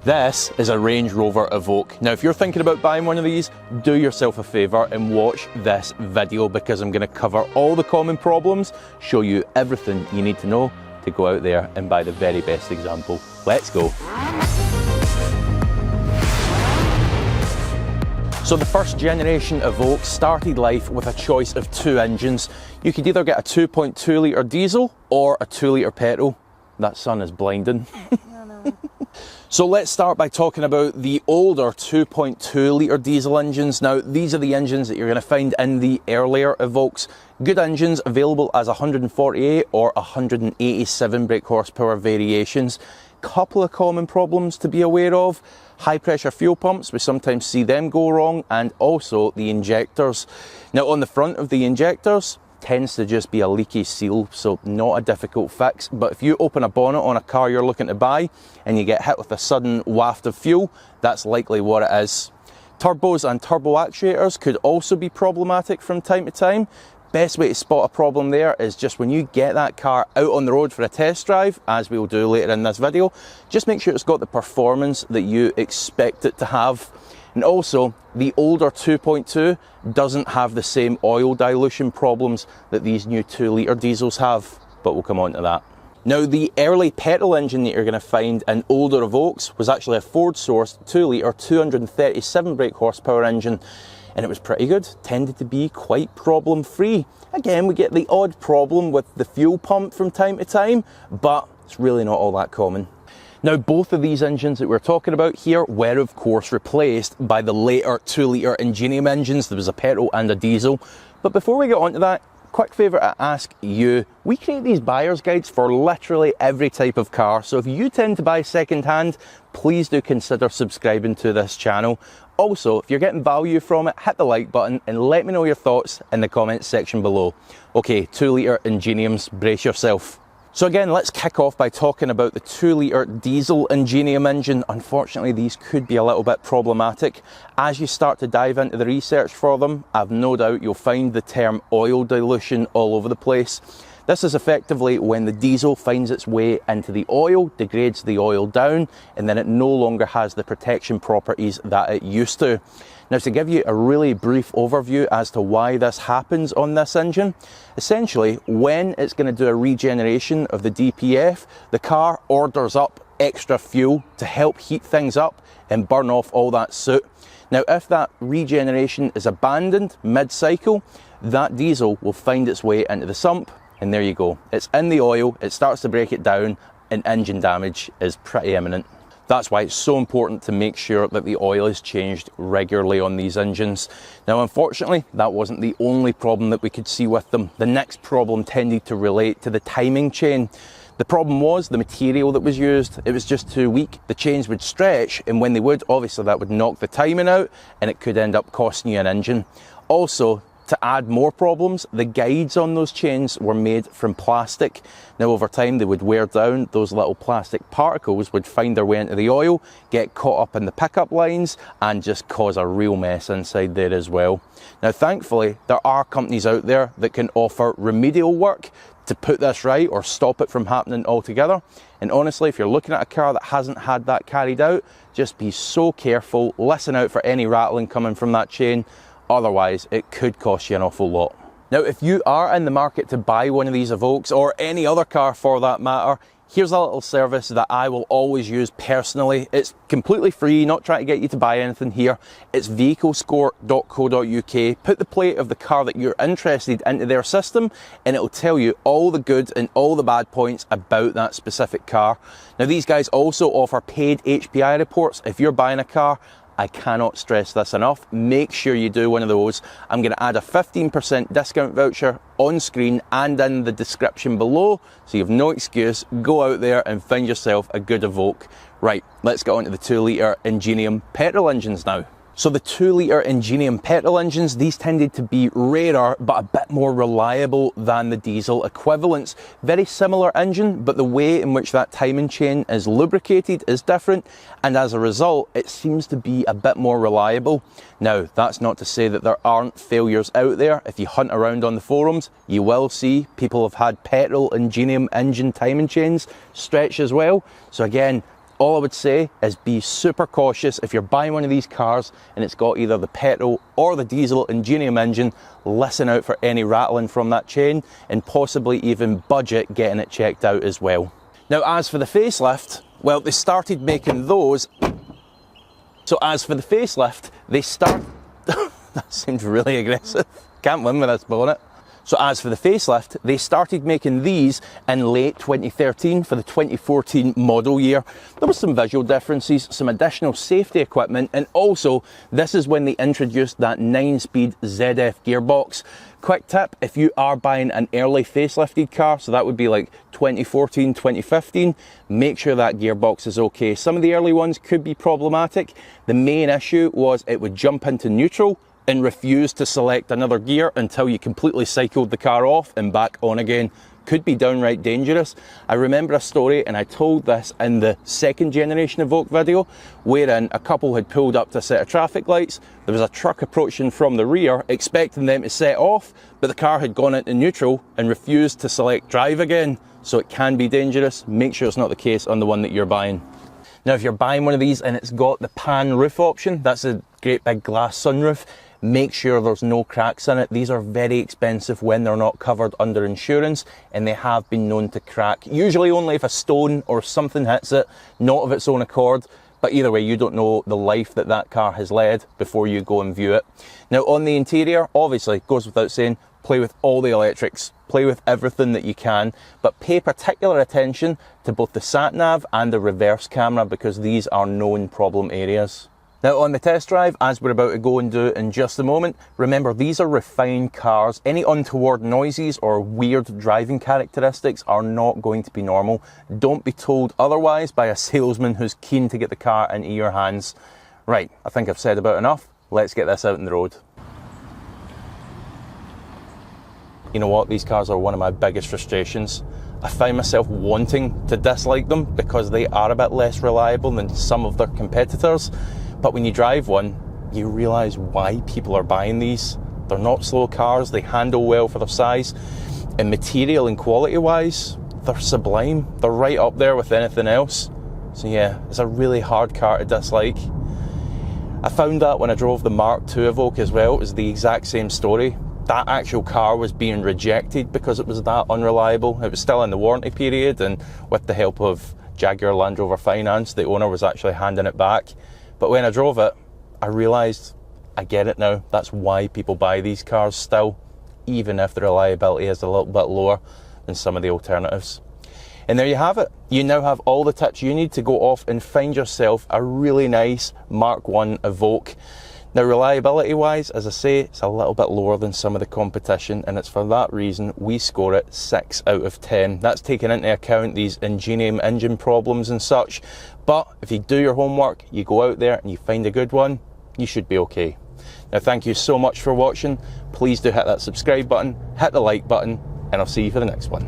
This is a Range Rover Evoque. Now if you're thinking about buying one of these, do yourself a favour and watch this video because I'm going to cover all the common problems, show you everything you need to know to go out there and buy the very best example. Let's go. So the first generation Evoque started life with a choice of two engines. You could either get a 2.2 litre diesel or a 2 litre petrol. That sun is blinding. So let's start by talking about the older 2.2 litre diesel engines. Now these are the engines that you're going to find in the earlier Evoques. Good engines available as 148 or 187 brake horsepower variations. Couple of common problems to be aware of. High pressure fuel pumps, we sometimes see them go wrong, and also the injectors. Now on the front of the injectors, tends to just be a leaky seal, so not a difficult fix. But if you open a bonnet on a car you're looking to buy and you get hit with a sudden waft of fuel, that's likely what it is. Turbos and turbo actuators could also be problematic from time to time. Best way to spot a problem there is just when you get that car out on the road for a test drive, as we'll do later in this video, just make sure it's got the performance that you expect it to have. And also, the older 2.2 doesn't have the same oil dilution problems that these new 2 litre diesels have, but we'll come on to that. Now, the early petrol engine that you're going to find in older Evoques was actually a Ford-sourced 2 litre 237 brake horsepower engine, and it was pretty good, tended to be quite problem-free. Again, we get the odd problem with the fuel pump from time to time, but it's really not all that common. Now, both of these engines that we're talking about here were of course replaced by the later 2 litre Ingenium engines. There was a petrol and a diesel. But before we get on to that, quick favour to ask you. We create these buyer's guides for literally every type of car. So if you tend to buy second hand, please do consider subscribing to this channel. Also, if you're getting value from it, hit the like button and let me know your thoughts in the comments section below. Okay, 2 litre Ingeniums, brace yourself. So again, let's kick off by talking about the 2 litre diesel Ingenium engine. Unfortunately, these could be a little bit problematic. As you start to dive into the research for them, I've no doubt you'll find the term oil dilution all over the place. This is effectively when the diesel finds its way into the oil, degrades the oil down, and then it no longer has the protection properties that it used to. Now, to give you a really brief overview as to why this happens on this engine, essentially when it's going to do a regeneration of the DPF, the car orders up extra fuel to help heat things up and burn off all that soot. Now, if that regeneration is abandoned mid-cycle, that diesel will find its way into the sump, and there you go. It's in the oil, it starts to break it down, and engine damage is pretty imminent. That's why it's so important to make sure that the oil is changed regularly on these engines. Now, unfortunately, that wasn't the only problem that we could see with them. The next problem tended to relate to the timing chain. The problem was the material that was used. It was just too weak. The chains would stretch, and when they would, obviously that would knock the timing out, and it could end up costing you an engine. Also, to add more problems, the guides on those chains were made from plastic. Now over time they would wear down, those little plastic particles would find their way into the oil, get caught up in the pickup lines and just cause a real mess inside there as well. Now thankfully there are companies out there that can offer remedial work to put this right or stop it from happening altogether. And honestly, if you're looking at a car that hasn't had that carried out, just be so careful, listen out for any rattling coming from that chain. Otherwise, it could cost you an awful lot. Now, if you are in the market to buy one of these Evoques, or any other car for that matter, here's a little service that I will always use personally. It's completely free, not trying to get you to buy anything here. It's vehiclescore.co.uk. Put the plate of the car that you're interested into their system, and it'll tell you all the good and all the bad points about that specific car. Now, these guys also offer paid HPI reports. If you're buying a car, I cannot stress this enough. Make sure you do one of those. I'm going to add a 15% discount voucher on screen and in the description below, so you have no excuse. Go out there and find yourself a good Evoque. Right, let's get on to the 2 litre Ingenium petrol engines now. So the 2 litre Ingenium petrol engines, these tended to be rarer but a bit more reliable than the diesel equivalents. Very similar engine, but the way in which that timing chain is lubricated is different, and as a result it seems to be a bit more reliable. Now, that's not to say that there aren't failures out there. If you hunt around on the forums, you will see people have had petrol Ingenium engine timing chains stretch as well. So again, All I would say is be super cautious. If you're buying one of these cars and it's got either the petrol or the diesel Ingenium engine, listen out for any rattling from that chain and possibly even budget getting it checked out as well. Now, as for the facelift, well, they started making those. So as for the facelift, that seems really aggressive. Can't win with this bonnet. So as for the facelift, they started making these in late 2013 for the 2014 model year. There were some visual differences, some additional safety equipment, and also this is when they introduced that 9-speed ZF gearbox. Quick tip, if you are buying an early facelifted car, so that would be like 2014, 2015, make sure that gearbox is okay. Some of the early ones could be problematic. The main issue was it would jump into neutral and refuse to select another gear until you completely cycled the car off and back on again. Could be downright dangerous. I remember a story, and I told this in the second generation Evoque video, wherein a couple had pulled up to a set of traffic lights. There was a truck approaching from the rear, expecting them to set off, but the car had gone into neutral and refused to select drive again. So it can be dangerous. Make sure it's not the case on the one that you're buying. Now, if you're buying one of these and it's got the pan roof option, that's a great big glass sunroof, make sure there's no cracks in it. These are very expensive when they're not covered under insurance, and they have been known to crack. Usually only if a stone or something hits it, not of its own accord. But either way, you don't know the life that that car has led before you go and view it. Now, on the interior, obviously, goes without saying, play with all the electrics, play with everything that you can, but pay particular attention to both the sat-nav and the reverse camera, because these are known problem areas. Now, on the test drive, as we're about to go and do in just a moment, remember these are refined cars. Any untoward noises or weird driving characteristics are not going to be normal. Don't be told otherwise by a salesman who's keen to get the car into your hands. Right, I think I've said about enough. Let's get this out on the road. You know what? These cars are one of my biggest frustrations. I find myself wanting to dislike them because they are a bit less reliable than some of their competitors. But when you drive one, you realise why people are buying these. They're not slow cars, they handle well for their size, and material and quality wise, they're sublime. They're right up there with anything else. So yeah, it's a really hard car to dislike. I found that when I drove the Mark II Evoque as well. It was the exact same story. That actual car was being rejected because it was that unreliable. It was still in the warranty period, and with the help of Jaguar Land Rover Finance, the owner was actually handing it back. But when I drove it, I realised, I get it now. That's why people buy these cars still, even if the reliability is a little bit lower than some of the alternatives. And there you have it. You now have all the tips you need to go off and find yourself a really nice Mk1 Evoque. Now, reliability wise, as I say, it's a little bit lower than some of the competition, and it's for that reason we score it 6 out of 10. That's taking into account these Ingenium engine problems and such. But if you do your homework, you go out there and you find a good one, you should be okay. Now, thank you so much for watching. Please do hit that subscribe button, hit the like button, and I'll see you for the next one.